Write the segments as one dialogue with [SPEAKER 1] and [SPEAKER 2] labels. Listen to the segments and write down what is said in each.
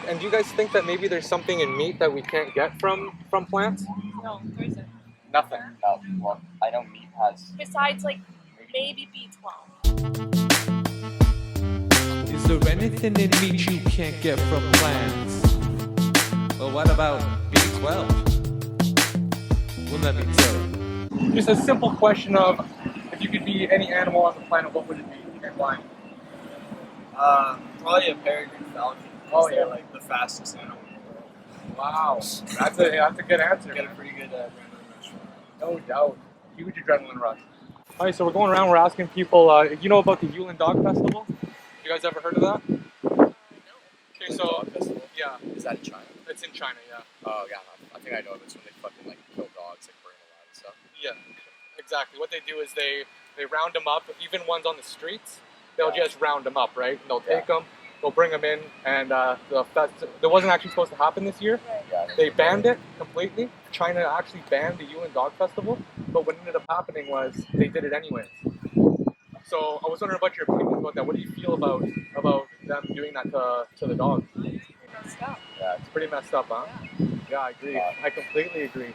[SPEAKER 1] And do you guys think that maybe there's something in meat that we can't get from plants?
[SPEAKER 2] No, there isn't.
[SPEAKER 1] Nothing.
[SPEAKER 3] No, well, I know meat has.
[SPEAKER 2] Besides, like, maybe B12.
[SPEAKER 4] Is there anything in meat you can't get from plants? Well, what about B12? Well, let me tell you.
[SPEAKER 1] Just a simple question of, if you could be any animal on the planet, what would it be and why?
[SPEAKER 3] Probably a peregrine falcon.
[SPEAKER 1] Oh, yeah.
[SPEAKER 3] They're like the fastest animal in the world.
[SPEAKER 1] Wow, that's a good answer.
[SPEAKER 3] Get a pretty good adrenaline rush from that.
[SPEAKER 1] No doubt. Huge adrenaline rush. All right, so we're going around, we're asking people, you know about the Yulin Dog Festival? You guys ever heard of that?
[SPEAKER 2] No.
[SPEAKER 1] Okay, so,
[SPEAKER 3] Dog festival?
[SPEAKER 1] yeah,
[SPEAKER 3] Is that in China?
[SPEAKER 1] it's in China, yeah.
[SPEAKER 3] Oh yeah, I think I know of it. It's when they fucking like kill dogs, like burn them alive and stuff.
[SPEAKER 1] Yeah, exactly. What they do is they round them up, even ones on the streets, they'll just round them up, right? And they'll take them, they'll bring them in, and that wasn't actually supposed to happen this year.
[SPEAKER 2] Right.
[SPEAKER 3] Yeah.
[SPEAKER 1] They banned it completely. China actually banned the Yulin Dog Festival, but what ended up happening was they did it anyways. So I was wondering about your opinions about that. What do you feel about them doing that to the dogs?
[SPEAKER 2] Pretty messed up.
[SPEAKER 3] Yeah,
[SPEAKER 1] It's pretty messed up, huh? Yeah, I agree. I completely agree.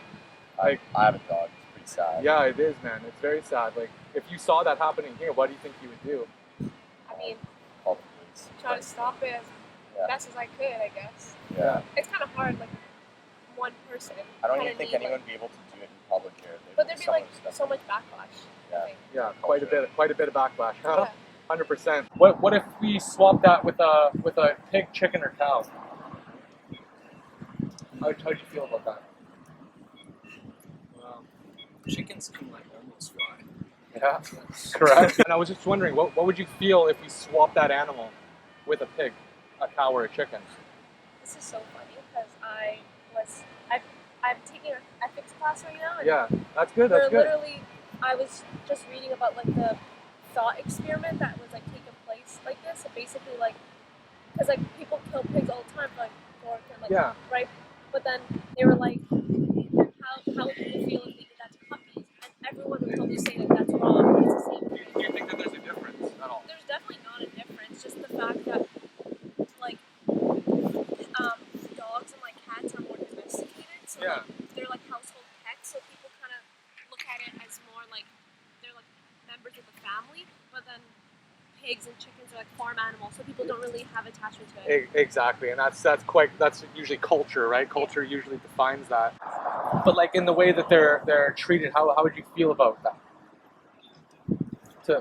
[SPEAKER 3] I have a dog. It's pretty sad.
[SPEAKER 1] Yeah, it is, man. It's very sad. Like, if you saw that happening here, what do you think you would do?
[SPEAKER 2] I mean,
[SPEAKER 3] All the police.
[SPEAKER 2] try to stop it as best as I could, I guess.
[SPEAKER 3] Yeah.
[SPEAKER 2] It's kind of hard, like, one person.
[SPEAKER 3] I don't
[SPEAKER 2] kinda
[SPEAKER 3] even think
[SPEAKER 2] need,
[SPEAKER 3] anyone would be able to do it in public here.
[SPEAKER 2] But there'd be, like,
[SPEAKER 3] Someone's
[SPEAKER 2] so much backlash.
[SPEAKER 3] Yeah.
[SPEAKER 2] I think.
[SPEAKER 1] Yeah, quite a bit of backlash.
[SPEAKER 2] Yeah.
[SPEAKER 1] 100%. What if we swap that with a pig, chicken, or cow? How'd you feel about that?
[SPEAKER 3] Chickens can like almost fly.
[SPEAKER 1] Yeah, correct. And I was just wondering, what would you feel if we swapped that animal with a pig, a cow, or a chicken?
[SPEAKER 2] This is so funny because I'm taking an ethics class right now. And
[SPEAKER 1] Yeah, that's good. That's good.
[SPEAKER 2] literally, I was just reading about like the thought experiment that was like taking place like this. So basically, like, because like people kill pigs all the time for like pork and like
[SPEAKER 1] Yeah.
[SPEAKER 2] right, but then they were like, how would people feel if they did that to puppies? And everyone would probably say that that's wrong. It's the same.
[SPEAKER 1] Do you think that there's a difference at all?
[SPEAKER 2] There's definitely not a difference. Just the fact that like dogs and like cats are more domesticated, so
[SPEAKER 1] Yeah.
[SPEAKER 2] like, they're like household pets. So people kind of look at it as more like they're like members of the family. But then pigs and chickens are like farm animals, so people don't really have attachment to it.
[SPEAKER 1] Exactly, and that's usually culture, right? Culture usually defines that. But like in the way that they're treated, how would you feel about that?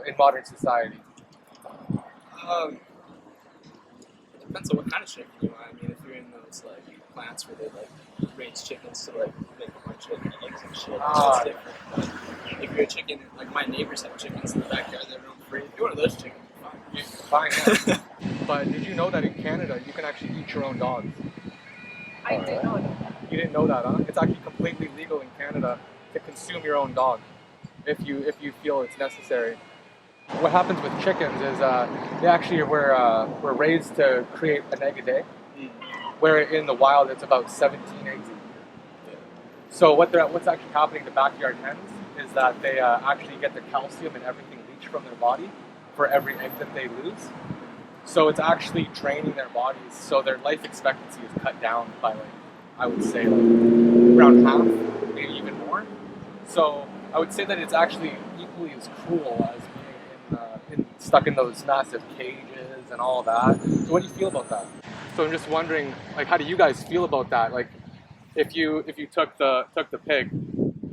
[SPEAKER 1] In modern society.
[SPEAKER 3] It depends on what kind of chicken you want. I mean, if you're in those like plants where they like raise chickens to like make a bunch of eggs and shit, that's different. But if you're a chicken, like my neighbors have chickens in the backyard, they're roam free. If you're one of those chickens,
[SPEAKER 1] Fine, yeah. But did you know that in Canada you can actually eat your own dogs?
[SPEAKER 2] I didn't know that.
[SPEAKER 1] You didn't know that, huh? It's actually completely legal in Canada to consume your own dog if you feel it's necessary. What happens with chickens is they actually were raised to create an egg a day, where in the wild it's about 17 eggs a year. So what's actually happening to backyard hens is that they actually get the calcium and everything leached from their body for every egg that they lose. So it's actually draining their bodies. So their life expectancy is cut down by I would say around half, maybe even more. So I would say that it's actually equally as cruel as being stuck in those massive cages and all that. So what do you feel about that? So I'm just wondering, like, how do you guys feel about that? Like, if you took the pig,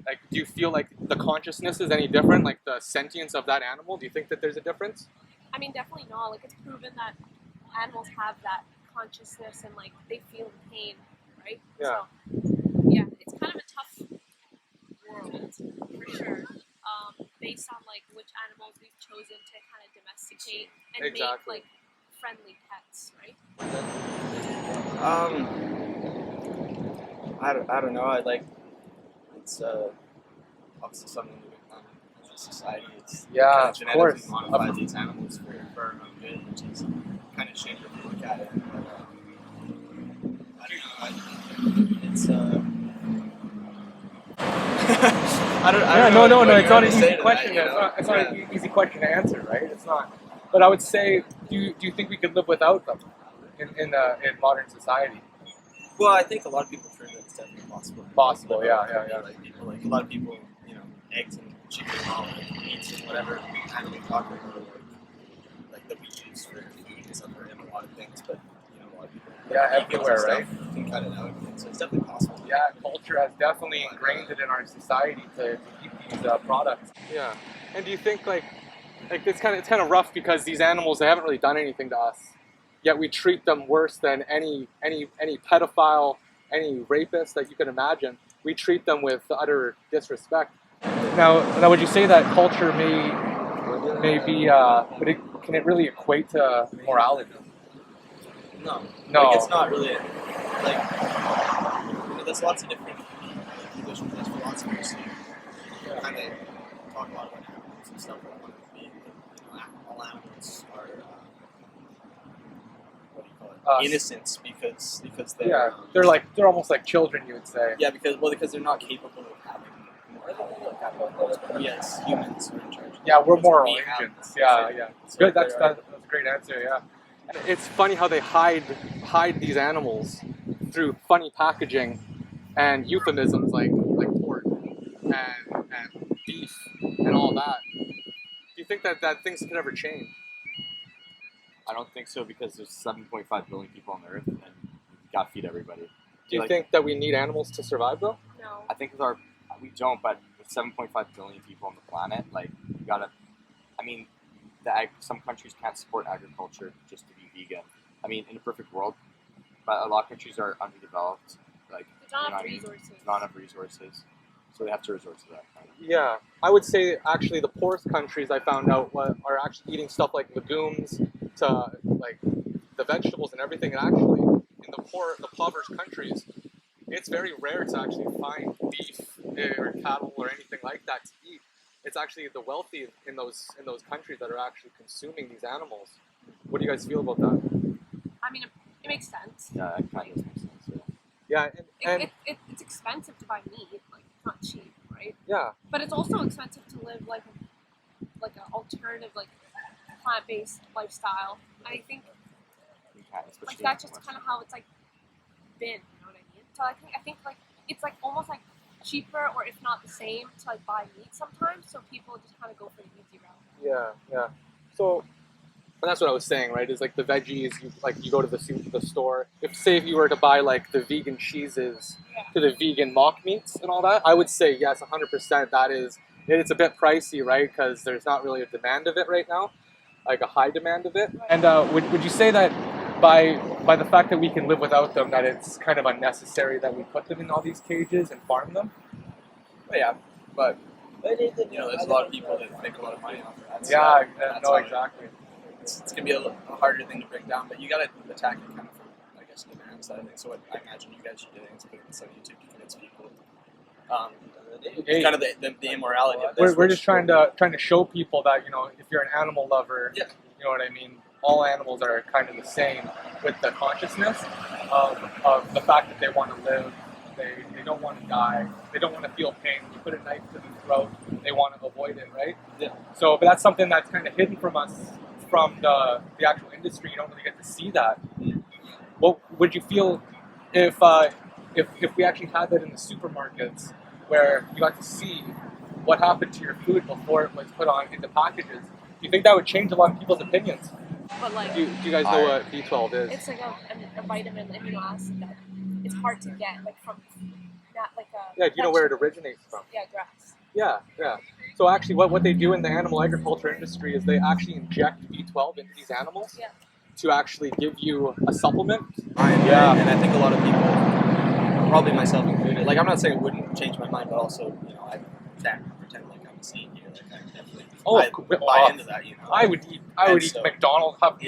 [SPEAKER 1] like, do you feel like the consciousness is any different? Like the sentience of that animal? Do you think that there's a difference?
[SPEAKER 2] I mean, definitely not. Like, it's proven that animals have that consciousness and like they feel pain, right?
[SPEAKER 1] Yeah.
[SPEAKER 2] So, yeah, it's kind of a tough world for sure. Based on like which animals we've chosen to kind of domesticate and
[SPEAKER 1] Exactly.
[SPEAKER 2] make like friendly pets, right?
[SPEAKER 3] I don't know. I like it's obviously something that we've done as a society. It's
[SPEAKER 1] Yeah,
[SPEAKER 3] kind
[SPEAKER 1] of course.
[SPEAKER 3] modify these animals for our own good, which is kind of shameful to look at it. But I don't know. It's I don't
[SPEAKER 1] No,
[SPEAKER 3] know what
[SPEAKER 1] it's not an
[SPEAKER 3] you wanna say
[SPEAKER 1] easy
[SPEAKER 3] to
[SPEAKER 1] question.
[SPEAKER 3] that, you know?
[SPEAKER 1] It's not an easy question to answer, right? It's not. But I would say, do you think we could live without them? in modern society?
[SPEAKER 3] Well, I think a lot of people feel that it's definitely possible.
[SPEAKER 1] Possible, yeah.
[SPEAKER 3] Like people, like a lot of people, eggs and chicken and all, like meats and whatever animal protein like that we use for food is under in a lot of things, but a lot of people
[SPEAKER 1] Everywhere, right?
[SPEAKER 3] Can cut it out, so it's definitely possible.
[SPEAKER 1] Yeah, culture has definitely ingrained it in our society to keep these products. Yeah, and do you think like it's kind of rough because these animals, they haven't really done anything to us, yet we treat them worse than any pedophile, any rapist that you can imagine. We treat them with utter disrespect. Now, would you say that culture may be can it really equate to morality?
[SPEAKER 3] No.
[SPEAKER 1] No.
[SPEAKER 3] Like, it's not really like there's lots of different English philosophers who kind of talk a lot about animals and stuff that want to be all animals are what do you call it? Innocents because
[SPEAKER 1] they're almost like children, you would say.
[SPEAKER 3] Yeah, because they're not capable of having yes, humans are in charge.
[SPEAKER 1] Yeah, we're moral agents. Yeah. It's good. That's a great answer. Yeah. It's funny how they hide these animals through funny packaging and euphemisms like pork and beef and all that. Do you think that things could ever change?
[SPEAKER 5] I don't think so because there's 7.5 billion people on the earth and you gotta feed everybody.
[SPEAKER 1] Do you think that we need animals to survive though?
[SPEAKER 2] No.
[SPEAKER 5] I think we don't, but with 7.5 billion people on the planet, like you gotta. I mean, some countries can't support agriculture just to be vegan. I mean, in a perfect world, but a lot of countries are underdeveloped. Like
[SPEAKER 2] they don't have resources.
[SPEAKER 5] Not enough resources, so they have to resort to that kind of.
[SPEAKER 1] Yeah, I would say actually the poorest countries I found out are actually eating stuff like legumes to like the vegetables and everything. And actually, in the impoverished countries, it's very rare to actually find beef or cattle or anything like that to eat. It's actually the wealthy in those countries that are actually consuming these animals. What do you guys feel about that?
[SPEAKER 2] I mean, it makes sense.
[SPEAKER 5] Yeah, it kind of makes sense.
[SPEAKER 1] Yeah, and
[SPEAKER 2] it's expensive to buy meat. Like, it's not cheap, right?
[SPEAKER 1] Yeah.
[SPEAKER 2] But it's also expensive to live like an alternative, like plant-based lifestyle. And I think like that's just kind of how it's like been. You know what I mean? So I think like it's like almost like cheaper or if not the same to like buy meat sometimes. So people just kind of go for the easy route.
[SPEAKER 1] Yeah. So. And that's what I was saying, right? Is like the veggies, you go to the store. If you were to buy like the vegan cheeses to the vegan mock meats and all that, I would say yes, 100%. It's a bit pricey, right? Because there's not really a demand of it right now, like a high demand of it. And would you say that by the fact that we can live without them, that it's kind of unnecessary that we put them in all these cages and farm them?
[SPEAKER 3] Well, yeah, but there's a lot of people that make a lot of money off of that.
[SPEAKER 1] Yeah, no, exactly.
[SPEAKER 3] It's going to be a harder thing to break down, but you got to attack it kind of from, I guess, demand side of things. So what I imagine you guys are doing is putting this on YouTube to convince people. Kind of the immorality of this.
[SPEAKER 1] We're just trying to show people that if you're an animal lover, you know what I mean. All animals are kind of the same with the consciousness of the fact that they want to live. They don't want to die. They don't want to feel pain. You put a knife to the throat, they want to avoid it, right?
[SPEAKER 3] Yeah.
[SPEAKER 1] So, but that's something that's kind of hidden from us. From the actual industry, you don't really get to see that. What would you feel if we actually had that in the supermarkets, where you got to see what happened to your food before it was put on into packages? Do you think that would change a lot of people's opinions?
[SPEAKER 2] But like,
[SPEAKER 1] do you guys know what B12 is?
[SPEAKER 2] It's like a vitamin amino acid that it's hard to get, like from that like a.
[SPEAKER 1] Yeah, do you know where it originates from?
[SPEAKER 2] Yeah, grass.
[SPEAKER 1] Yeah. So actually, what they do in the animal agriculture industry is they actually inject B12 into these animals to actually give you a supplement.
[SPEAKER 3] And I think a lot of people, probably myself included, like I'm not saying it wouldn't change my mind, but also I can't pretend like I'm a saint here. Like I definitely buy into that.
[SPEAKER 1] I would eat McDonald's, have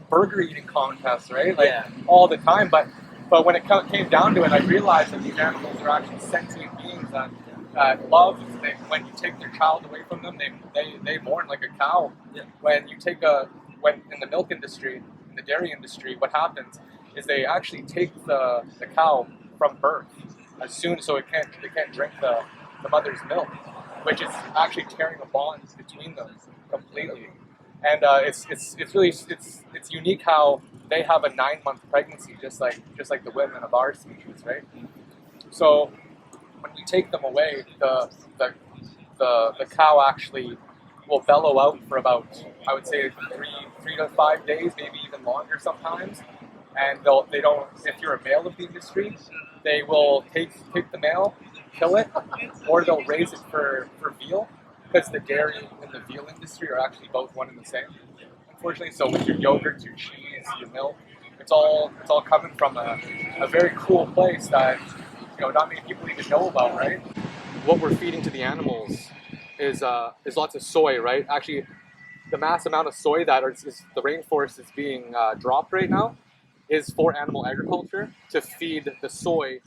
[SPEAKER 1] burger eating contests, right? Like all the time. But when it came down to it, I realized that these animals are actually sentient beings that. Love, when you take their child away from them, they mourn like a cow. Yeah. When you take when in the milk industry, in the dairy industry, what happens is they actually take the cow from birth as soon so they can't drink the mother's milk, which is actually tearing the bonds between them completely. And it's really unique how they have a 9-month pregnancy, just like the women of our species, right? So when we take them away, the cow actually will bellow out for about, I would say, 3 to 5 days, maybe even longer sometimes. And they don't. If you're a male of the industry, they will take the male, kill it, or they'll raise it for veal, because the dairy and the veal industry are actually both one and the same, unfortunately. So with your yogurts, your cheese, your milk, it's all coming from a very cool place that not many people even know about, right? What we're feeding to the animals is lots of soy, right? Actually, the mass amount of soy that the rainforest is being dropped right now is for animal agriculture to feed the soy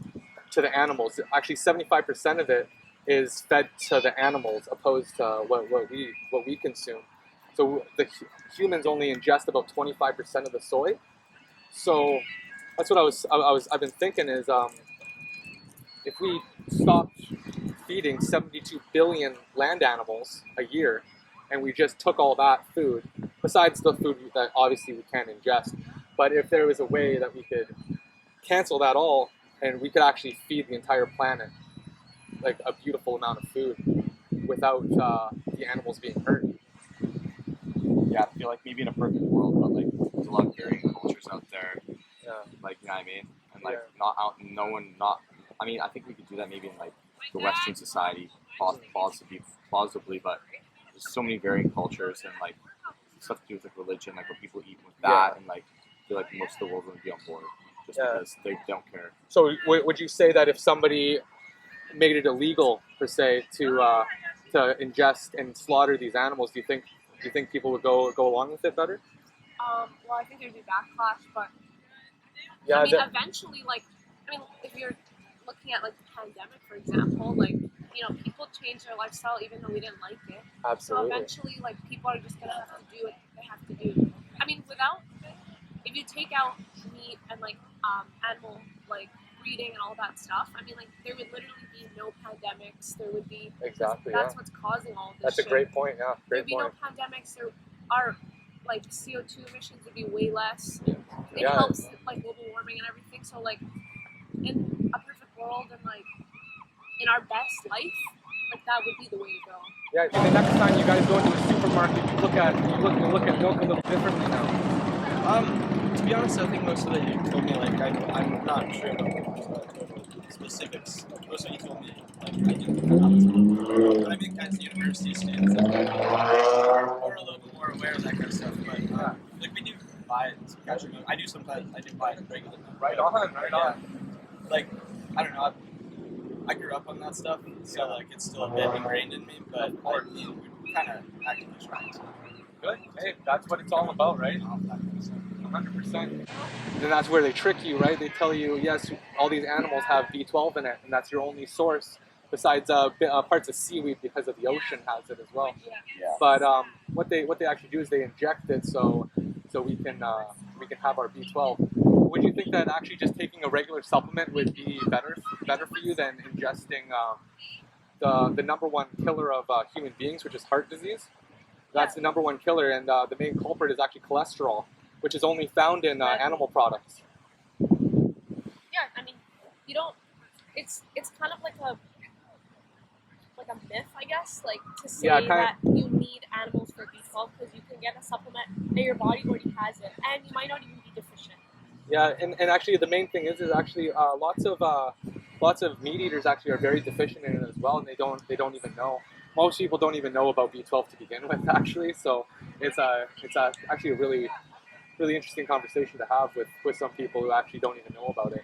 [SPEAKER 1] to the animals. Actually, 75% of it is fed to the animals, opposed to what we consume. So the humans only ingest about 25% of the soy. So that's what I've been thinking is, if we stopped feeding 72 billion land animals a year, and we just took all that food, besides the food that obviously we can't ingest, but if there was a way that we could cancel that all, and we could actually feed the entire planet like a beautiful amount of food without the animals being hurt.
[SPEAKER 5] Yeah, I feel like maybe in a perfect world, but like there's a lot of varying cultures out there.
[SPEAKER 1] Yeah.
[SPEAKER 5] Like, you know what I mean? And like not out, no one not. I mean, I think we could do that maybe in like the Western society, plausibly, but there's so many varying cultures and like stuff to do with like religion, like what people eat with that, and like I feel like most of the world wouldn't be on board just because they don't care.
[SPEAKER 1] So would you say that if somebody made it illegal per se to ingest and slaughter these animals, do you think people would go along with it better?
[SPEAKER 2] Well, I think there'd be backlash, but
[SPEAKER 1] Yeah,
[SPEAKER 2] I mean, eventually, if you're looking at like the pandemic, for example, like people change their lifestyle even though we didn't like it.
[SPEAKER 1] absolutely.
[SPEAKER 2] So eventually, like people are just gonna have to do what they have to do. I mean, if you take out meat and like animal like breeding and all that stuff, I mean, like there would literally be no pandemics. There would be
[SPEAKER 1] Exactly.
[SPEAKER 2] That's what's causing all of this.
[SPEAKER 1] That's a great point. Yeah,
[SPEAKER 2] There'd be no pandemics. There are like CO2 emissions would be way less. It helps like global warming and everything. So like in a perfect world and like in our best life, like that would be the way to go.
[SPEAKER 1] Yeah, and the next time you guys go into a supermarket, you look at milk a little differently now.
[SPEAKER 3] To be honest, I think most of it you told me, like, I'm not sure about the specifics. Most of it you told me, like, I didn't know. But I think as university students, we're a little bit more aware of that kind of stuff. But, like, we do buy some cashew milk. I do buy regular milk.
[SPEAKER 1] Right on.
[SPEAKER 3] Like, I don't know, I grew up on that stuff, so, like, it's still a bit ingrained in me, but we're kind of actively trying to.
[SPEAKER 1] Good. Hey, that's what it's all about, right? 100%. And that's where they trick you, right? They tell you, yes, all these animals have B12 in it, and that's your only source. Besides parts of seaweed, because of the ocean has it as well.
[SPEAKER 5] Yeah.
[SPEAKER 1] But what they actually do is they inject it so we can have our B12. Would you think that actually just taking a regular supplement would be better for you than ingesting the number one killer of human beings, which is heart disease? That's the number one killer, and the main culprit is actually cholesterol, which is only found in animal products.
[SPEAKER 2] Yeah, I mean, you don't. It's kind of like a myth, I guess, like to say that you need animals for B12 because you can get a supplement and your body already has it, and you might not even be deficient.
[SPEAKER 1] Yeah, and actually the main thing is actually lots of meat eaters actually are very deficient in it as well, and they don't even know. Most people don't even know about B12 to begin with, actually. So it's actually a really interesting conversation to have with some people who actually don't even know about it.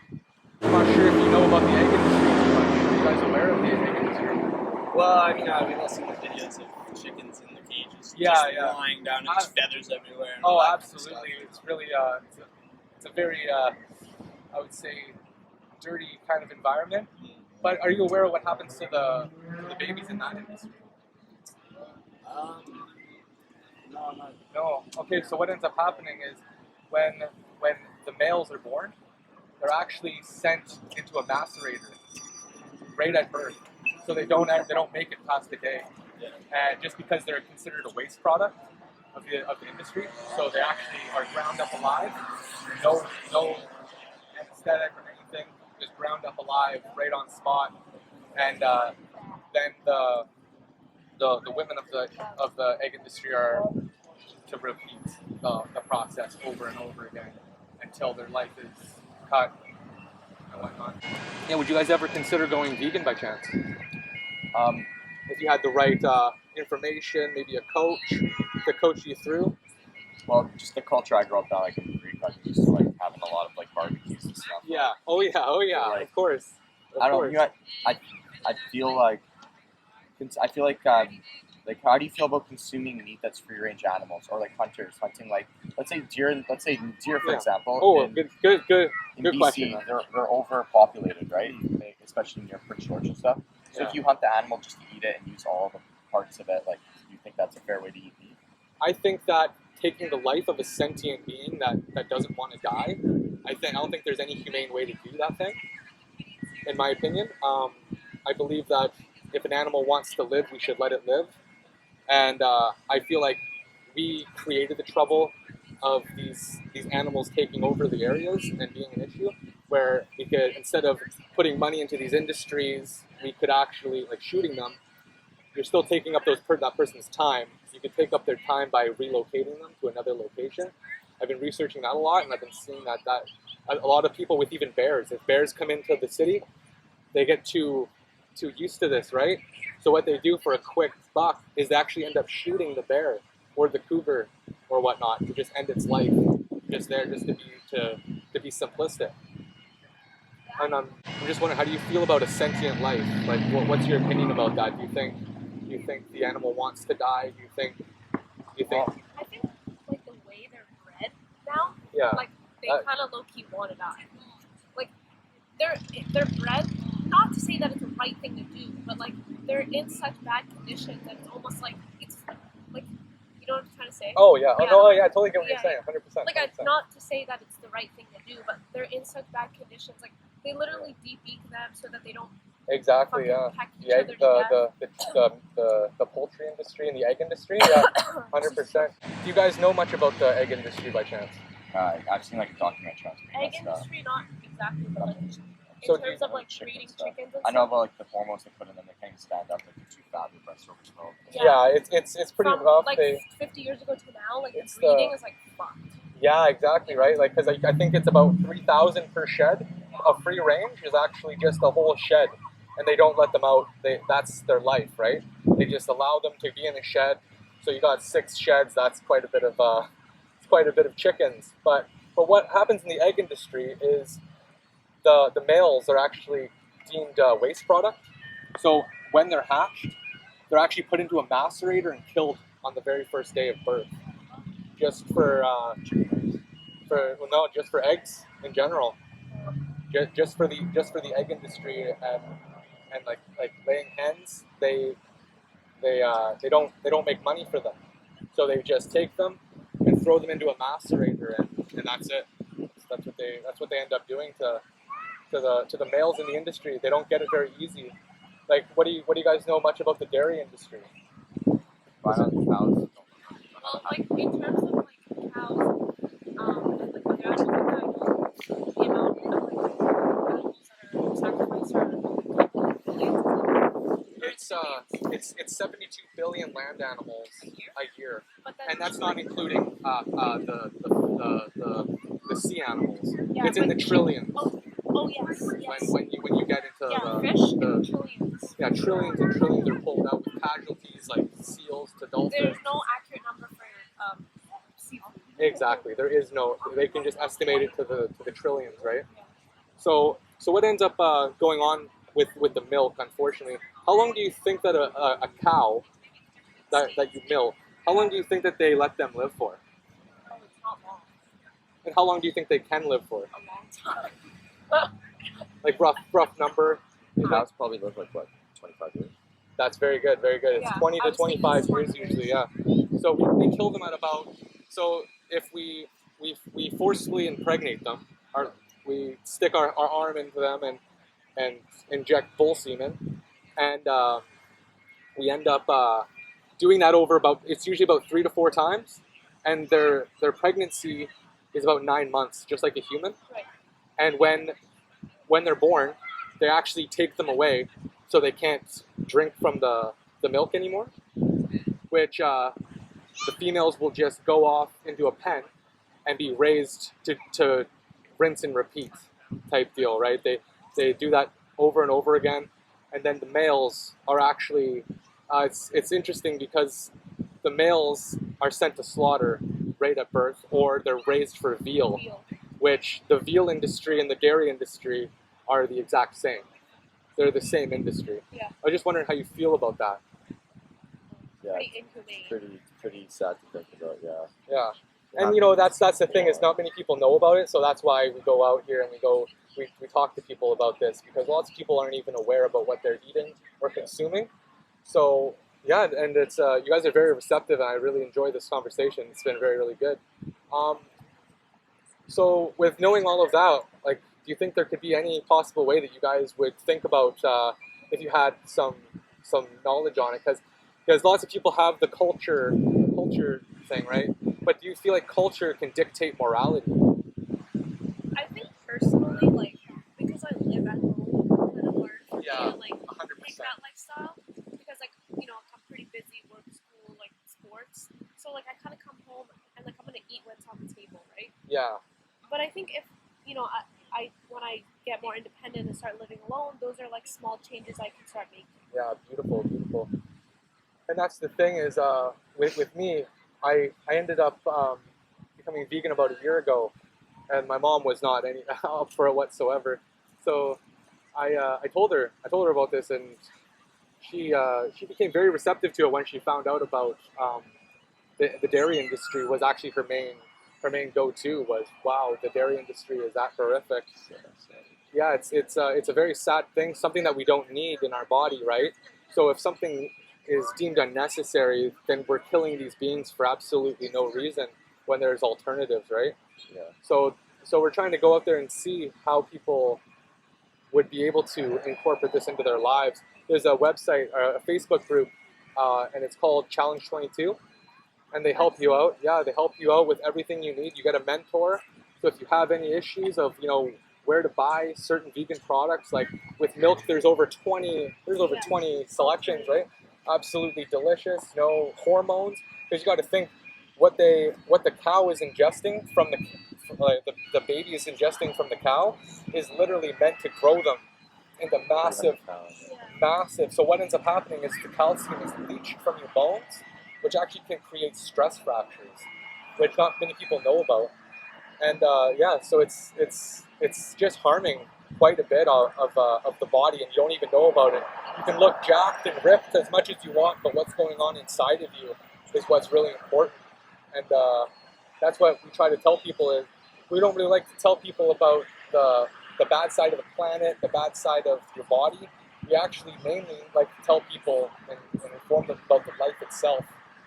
[SPEAKER 1] I'm not sure if you know about the egg industry too much. Are you guys aware of the egg industry?
[SPEAKER 3] Well, I mean, we've all seen the videos of chickens in the cages, just lying down and there's feathers everywhere. And
[SPEAKER 1] oh, absolutely! It's really it's a very I would say dirty kind of environment. But are you aware of what happens to the babies in that industry?
[SPEAKER 3] No, I'm not.
[SPEAKER 1] No. Okay, so what ends up happening is when the males are born, they're actually sent into a macerator right at birth, so they don't make it past the day, and just because they're considered a waste product, of the industry. So they actually are ground up alive, no anesthetic or anything, just ground up alive, right on spot, and then the women of the egg industry are to repeat the process over and over again until their life is cut and whatnot. Yeah, would you guys ever consider going vegan by chance? If you had the right information, maybe a coach to coach you through?
[SPEAKER 5] Well, just the culture I grew up in, like in Greek, I'm used to like having a lot of like barbecues and stuff.
[SPEAKER 1] Yeah. Oh yeah. Oh yeah.
[SPEAKER 5] Like,
[SPEAKER 1] of course.
[SPEAKER 5] I don't. You know, I feel like how do you feel about consuming meat that's free range animals or like hunters hunting like let's say deer for
[SPEAKER 1] Yeah.
[SPEAKER 5] example.
[SPEAKER 1] Oh,
[SPEAKER 5] in
[SPEAKER 1] good
[SPEAKER 5] BC,
[SPEAKER 1] question.
[SPEAKER 5] they're overpopulated, right? Especially near Prince George and stuff. So
[SPEAKER 1] Yeah.
[SPEAKER 5] if you hunt the animal just to eat it and use all the parts of it, like, do you think that's a fair way to eat meat?
[SPEAKER 1] I think that taking the life of a sentient being that doesn't want to die, I don't think there's any humane way to do that thing. In my opinion, I believe that if an animal wants to live, we should let it live. And I feel like we created the trouble of these animals taking over the areas and being an issue, where we could, instead of putting money into these industries, we could actually, like shooting them, you're still taking up that person's time. You could take up their time by relocating them to another location. I've been researching that a lot, and I've been seeing that a lot of people with even bears, if bears come into the city, they get too used to this, right? So what they do for a quick buck is they actually end up shooting the bear or the cougar or whatnot to just end its life, just to be simplistic. And I'm just wondering, how do you feel about a sentient life? Like, what's your opinion about that? Do you think the animal wants to die? Do you think?
[SPEAKER 2] I think like the way they're bred now,
[SPEAKER 1] Yeah.
[SPEAKER 2] like they kind of low key want to die. Like they're bred, not to say that it's the right thing to do, but like they're in such bad conditions that it's almost like it's like, you know what I'm trying to say?
[SPEAKER 1] Oh yeah.
[SPEAKER 2] Yeah.
[SPEAKER 1] Oh no. Yeah. I totally get what
[SPEAKER 2] Yeah,
[SPEAKER 1] you're saying. 100%.
[SPEAKER 2] Like not to say that it's the right thing to do, but they're in such bad conditions. Like they literally debeak them so that they don't
[SPEAKER 1] Exactly. Yeah.
[SPEAKER 2] peck each
[SPEAKER 1] The egg,
[SPEAKER 2] other to death.
[SPEAKER 1] the poultry industry and the egg industry. Yeah. 100%. Do you guys know much about the egg industry by chance?
[SPEAKER 5] I've seen like a documentary on
[SPEAKER 2] Egg industry, not exactly, but like in
[SPEAKER 1] So
[SPEAKER 2] terms of like
[SPEAKER 5] chicken
[SPEAKER 2] breeding
[SPEAKER 5] stuff.
[SPEAKER 2] chickens and
[SPEAKER 5] I know
[SPEAKER 2] stuff.
[SPEAKER 5] about like the hormones they put in them. They can't even stand up. Like they're too fat. Their breasts overgrown.
[SPEAKER 1] Yeah. It's pretty
[SPEAKER 2] From
[SPEAKER 1] rough.
[SPEAKER 2] like 50 years ago to now, like
[SPEAKER 1] It's
[SPEAKER 2] the breeding is like fucked.
[SPEAKER 1] Yeah, exactly, right? Like, because I think it's about 3,000 per shed of free range is actually just a whole shed, and they don't let them out. That's their life, right? They just allow them to be in a shed. So you got 6 sheds. That's quite a bit of chickens. But what happens in the egg industry is the males are actually deemed waste product. So when they're hatched, they're actually put into a macerator and killed on the very first day of birth, just for just for eggs in general, just for the egg industry and like laying hens, they don't make money for them, so they just take them and throw them into a macerator and that's it. That's what they end up doing to the males in the industry. They don't get it very easy. Like, what do you guys know much about the dairy industry?
[SPEAKER 5] Buy on the cows.
[SPEAKER 2] Well, like in terms of like cows, and like other animals, like that, I know the amount of like animals that are sacrificed are like billions.
[SPEAKER 1] It's 72 billion land animals a year,
[SPEAKER 2] But then,
[SPEAKER 1] and that's not including the sea animals.
[SPEAKER 2] yeah,
[SPEAKER 1] It's in the
[SPEAKER 2] but-
[SPEAKER 1] trillions.
[SPEAKER 2] Oh yes, yes.
[SPEAKER 1] When you get into
[SPEAKER 2] Yeah, fish in
[SPEAKER 1] the
[SPEAKER 2] trillions.
[SPEAKER 1] trillions and trillions are pulled out with casualties like seals to dolphins.
[SPEAKER 2] There's no accurate number for seafood.
[SPEAKER 1] Exactly. There is no. They can just estimate it to the trillions, right? So what ends up going on with the milk? Unfortunately, how long do you think that a cow that you milk? How long do you think that they let them live for?
[SPEAKER 2] Oh, it's not long.
[SPEAKER 1] And how long do you think they can live for?
[SPEAKER 2] A long time.
[SPEAKER 1] Like rough number.
[SPEAKER 5] Cows probably live like what, 25 years.
[SPEAKER 1] That's very good, very good. It's
[SPEAKER 2] Yeah,
[SPEAKER 1] 20
[SPEAKER 2] I
[SPEAKER 1] to
[SPEAKER 2] was thinking
[SPEAKER 1] 25
[SPEAKER 2] 20
[SPEAKER 1] years usually, yeah. So we kill them at about. So if we forcefully impregnate them, we stick our arm into them and inject bull semen, and we end up doing that over it's usually about 3 to 4 times, and their pregnancy is about 9 months, just like a human.
[SPEAKER 2] Right.
[SPEAKER 1] And when they're born, they actually take them away, so they can't drink from the milk anymore. Which the females will just go off into a pen and be raised to rinse and repeat type deal, right? They do that over and over again, and then the males are actually it's interesting because the males are sent to slaughter right at birth, or they're raised for veal, which the veal industry and the dairy industry are the exact same. They're the same industry.
[SPEAKER 2] Yeah.
[SPEAKER 1] I was just wondering how you feel about that.
[SPEAKER 5] Yeah,
[SPEAKER 2] Pretty inhumane.
[SPEAKER 5] pretty sad to think about. Yeah.
[SPEAKER 1] Yeah. And you know that's the thing is not many people know about it, so that's why we go out here and we talk to people about this, because lots of people aren't even aware about what they're eating or consuming. So yeah, and it's you guys are very receptive, and I really enjoy this conversation. It's been really good. So with knowing all of that, like, do you think there could be any possible way that you guys would think about if you had some knowledge on it? Because lots of people have the culture thing, right? But do you feel like culture can dictate morality?
[SPEAKER 2] I think personally, like, because I live at home, kind of hard for me
[SPEAKER 1] Yeah,
[SPEAKER 2] to, like,
[SPEAKER 1] 100%.
[SPEAKER 2] take that lifestyle. Because, like, you know, I'm pretty busy, work, school, like, sports. So, like, I kind of come home and, like, I'm going to eat what's on the table, right?
[SPEAKER 1] Yeah.
[SPEAKER 2] But I think if, you know, I when I get more independent and start living alone, those are, like, small changes I can start making.
[SPEAKER 1] Yeah, beautiful. And that's the thing is, with me, I ended up becoming vegan about a year ago, and my mom was not any up for it whatsoever. So I told her about this, and she became very receptive to it when she found out about the dairy industry was actually her main go-to was, wow, the dairy industry is that horrific. Yeah, it's a very sad thing, something that we don't need in our body, right? So if something is deemed unnecessary, then we're killing these beings for absolutely no reason when there's alternatives, right?
[SPEAKER 5] Yeah.
[SPEAKER 1] So we're trying to go out there and see how people would be able to incorporate this into their lives. There's a website, a Facebook group, and it's called Challenge 22, and they help you out. Yeah, they help you out with everything you need. You get a mentor. So if you have any issues of, you know, where to buy certain vegan products, like with milk, there's over 20 selections, right? Absolutely delicious, no hormones. Because you got to think what the cow is ingesting from the baby is ingesting from the cow is literally meant to grow them into massive. So what ends up happening is the calcium is leached from your bones, which actually can create stress fractures, which not many people know about. And yeah, so it's just harming quite a bit of the body, and you don't even know about it. You can look jacked and ripped as much as you want, but what's going on inside of you is what's really important. And that's what we try to tell people is we don't really like to tell people about the bad side of the planet, the bad side of your body. We actually mainly like to tell people and inform them about the life itself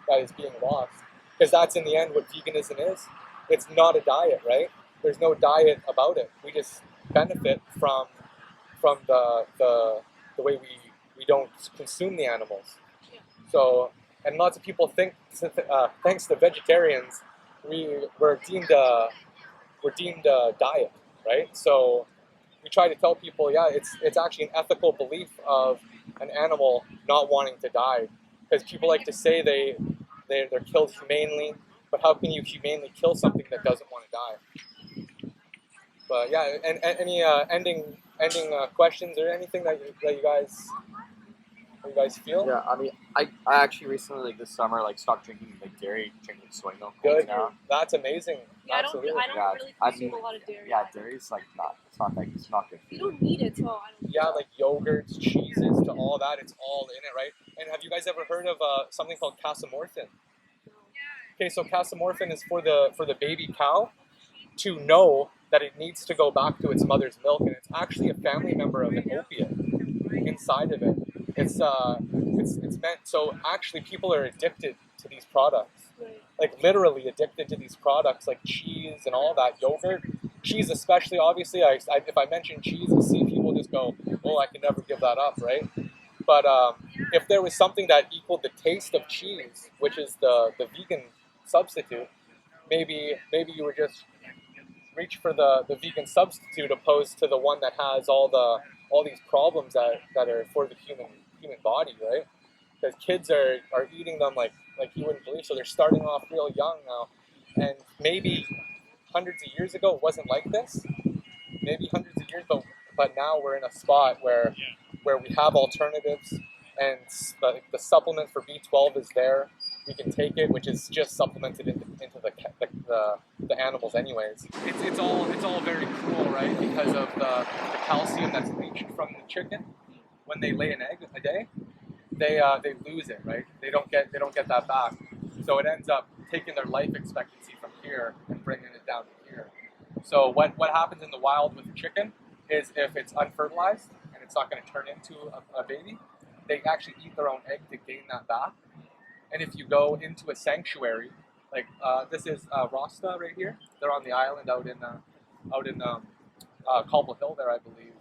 [SPEAKER 1] that is being lost. Because that's in the end what veganism is. It's not a diet, right? There's no diet about it. We just benefit from the way we don't consume the animals. So, and lots of people think thanks to vegetarians, we're deemed a diet, right? So we try to tell people, yeah, it's actually an ethical belief of an animal not wanting to die, because people like to say they're killed humanely, but how can you humanely kill something that doesn't want to die? But yeah, and any ending questions or anything that you guys feel?
[SPEAKER 5] Yeah, I mean, I actually recently, like this summer, like stopped drinking like dairy, drinking soy milk.
[SPEAKER 1] Good,
[SPEAKER 5] now.
[SPEAKER 1] That's amazing.
[SPEAKER 2] Yeah,
[SPEAKER 1] Absolutely.
[SPEAKER 2] I don't really consume a lot of dairy.
[SPEAKER 5] Yeah, dairy's like it's not good for
[SPEAKER 2] You don't need it, so I don't.
[SPEAKER 1] Yeah, like yogurts, cheeses, to all that, it's all in it, right? And have you guys ever heard of something called casomorphin? Okay, so casomorphin is for the baby cow to know that it needs to go back to its mother's milk, and it's actually a family member of an opiate inside of it. It's meant, so actually people are addicted to these products, like literally addicted to these products, like cheese and all that, yogurt, cheese especially. Obviously, if I mention cheese, you see people just go, oh, I can never give that up, right? But if there was something that equaled the taste of cheese, which is the vegan substitute, maybe you would just reach for the vegan substitute opposed to the one that has all these problems that are for the human body, right? Because kids are eating them like you wouldn't believe. So they're starting off real young now, and maybe hundreds of years ago it wasn't like this. Maybe hundreds of years, but now we're in a spot where we have alternatives, and the supplement for B12 is there. We can take it, which is just supplemented into the animals anyways. It's all very cruel, right? Because of the calcium that's leached from the chicken when they lay an egg a day, they lose it, right? They don't get that back, so it ends up taking their life expectancy from here and bringing it down to here. So what happens in the wild with the chicken is if it's unfertilized and it's not going to turn into a baby, they actually eat their own egg to gain that back. And if you go into a sanctuary, like this is Rasta right here, they're on the island out in Cobble Hill there, I believe,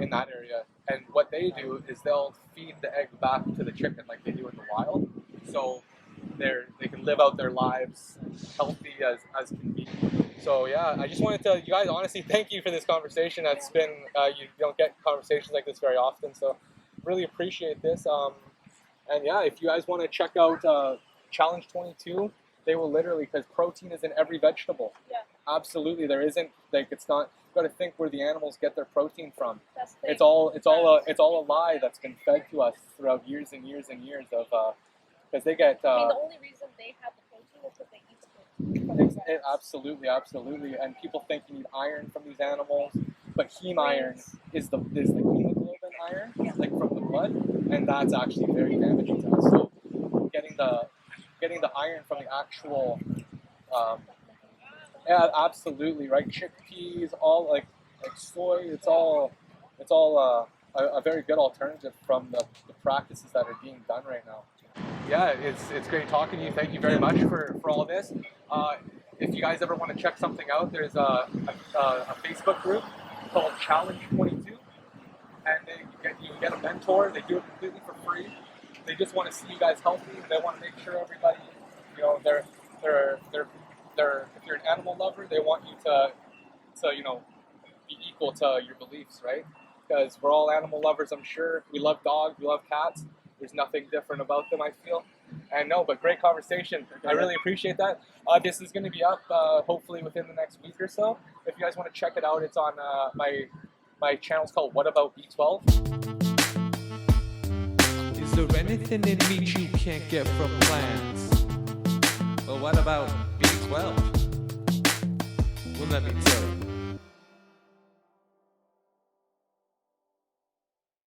[SPEAKER 1] in that area. And what they do is they'll feed the egg back to the chicken like they do in the wild, so they can live out their lives healthy as can be. So yeah, I just wanted to tell you guys, honestly, thank you for this conversation. That's been you don't get conversations like this very often, so really appreciate this. And yeah, if you guys want to check out Challenge 22, they will literally, because protein is in every vegetable.
[SPEAKER 2] Yeah.
[SPEAKER 1] Absolutely, there isn't like it's not. You got to think where the animals get their protein from.
[SPEAKER 2] That's the
[SPEAKER 1] It's all a lie that's been fed to us throughout years and years and years of because they get.
[SPEAKER 2] I mean, the only reason they have the protein is because they eat it from themselves.
[SPEAKER 1] Absolutely, and people think you need iron from these animals, but heme iron is the hemoglobin iron, like from the blood, and that's actually very damaging to us. So getting the iron from the actual, yeah, absolutely right. Chickpeas, all like soy, it's all a very good alternative from the practices that are being done right now. Yeah, it's great talking to you. Thank you very much for all this. If you guys ever want to check something out, there's a Facebook group called Challenge 22, and you get a mentor. They do it completely for free. They just want to see you guys healthy. They want to make sure everybody, they're if you're an animal lover, they want you to be equal to your beliefs, right? Because we're all animal lovers, I'm sure. We love dogs, we love cats. There's nothing different about them, I feel. And no, but great conversation. I really appreciate that. This is going to be up hopefully within the next week or so. If you guys want to check it out, it's on my channel's called What About B12.
[SPEAKER 4] Is there anything in meat you can't get from plants? Well, what about B12? Well, let me tell you.